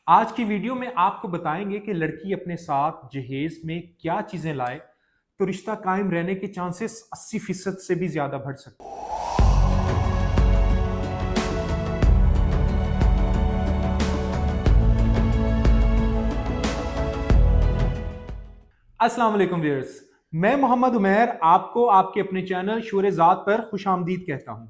आज की वीडियो में आपको बताएंगे कि लड़की अपने साथ जहेज में क्या चीजें लाए तो रिश्ता कायम रहने के चांसेस 80% से भी ज्यादा बढ़ सकते हैं। अस्सलाम वालेकुम व्यूअर्स, मैं मोहम्मद उमैर आपको आपके अपने चैनल शोरे ज़ात पर खुशामदीद कहता हूं।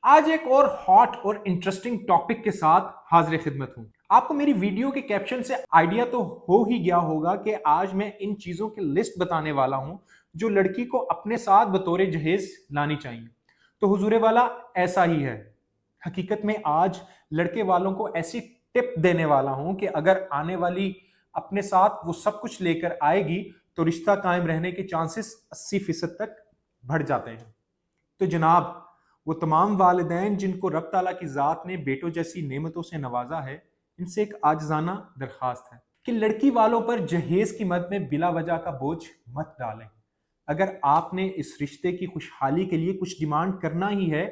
आज एक और हॉट और इंटरेस्टिंग टॉपिक के साथ हाजिर खिदमत हूं। आपको मेरी वीडियो के कैप्शन से आइडिया तो हो ही गया होगा कि आज मैं इन चीजों की लिस्ट बताने वाला हूं जो लड़की को अपने साथ बतौर जहेज लानी चाहिए। तो हुजूरे वाला ऐसा ही है। हकीकत में आज लड़के वालों को ऐसी टिप देने वाला हूं कि अगर आने वाली अपने साथ वो सब कुछ लेकर आएगी तो रिश्ता कायम रहने के चांसेस 80% तक बढ़ जाते हैं। तो जनाब, वो तमाम वालिदैन जिनको रब ताला की ज़ात ने बेटों जैसी नेमतों से नवाजा है, इनसे एक आजिज़ाना दरख्वास्त है कि लड़की वालों पर जहेज की मद में बिला वजह का बोझ मत डालें। अगर आपने इस रिश्ते की खुशहाली के लिए कुछ डिमांड करना ही है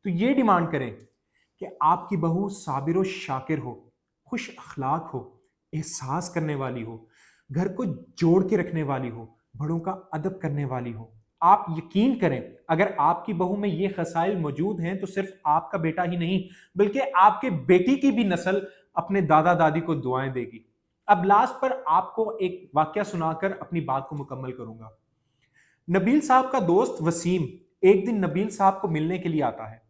तो ये डिमांड करें कि आपकी बहू साबिर व शाकिर हो, खुश अखलाक हो, एहसास करने वाली हो, घर को जोड़ के रखने वाली हो, बड़ों का अदब करने वाली हो। आप यकीन करें, अगर आपकी बहू में ये खसाइल मौजूद हैं तो सिर्फ आपका बेटा ही नहीं बल्कि आपके बेटी की भी नस्ल अपने दादा दादी को दुआएं देगी। अब लास्ट पर आपको एक वाकया सुनाकर अपनी बात को मुकम्मल करूंगा। नबील साहब का दोस्त वसीम एक दिन नबील साहब को मिलने के लिए आता है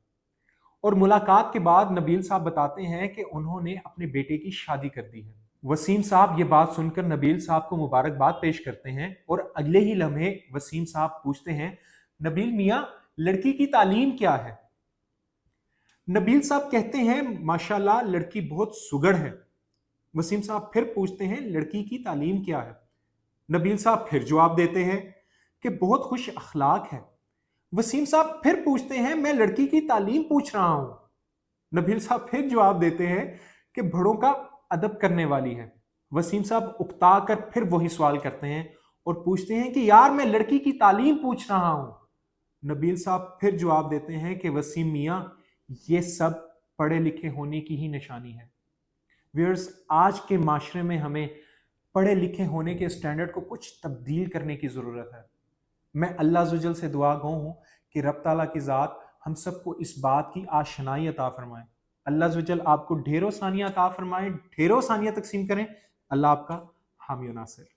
और मुलाकात के बाद नबील साहब बताते हैं कि उन्होंने अपने बेटे की शादी कर दी है। वसीम साहब ये बात सुनकर नबील साहब को मुबारकबाद पेश करते हैं और अगले ही लम्हे वसीम साहब पूछते हैं, नबील मियाँ, लड़की की तालीम क्या है? नबील साहब कहते हैं, माशाल्लाह लड़की बहुत सुगढ़ है। वसीम साहब फिर पूछते हैं, लड़की की तालीम क्या है? नबील साहब फिर जवाब देते हैं कि बहुत खुश अखलाक है। वसीम साहब फिर पूछते हैं, मैं लड़की की तालीम पूछ रहा हूं। नबील साहब फिर जवाब देते हैं कि बड़ों का अदब करने वाली है। वसीम साहब उकता कर फिर वही सवाल करते हैं और पूछते हैं कि यार मैं लड़की की तालीम पूछ रहा हूं। नबील साहब फिर जवाब देते हैं कि वसीम मियाँ, ये सब पढ़े लिखे होने की ही निशानी है। व्यूअर्स, आज के माशरे में हमें पढ़े लिखे होने के स्टैंडर्ड को कुछ तब्दील करने की ज़रूरत है। मैं अल्लाह जुजल से दुआ गो हूँ कि रब ताला की ज़ात हम सबको इस बात की आशनाई अता फरमाए। अल्लाह जुजल आपको ढेरों सानियाँ अता फरमाए, ढेरों सानियाँ तकसीम करें। अल्लाह आपका हामी नासिर।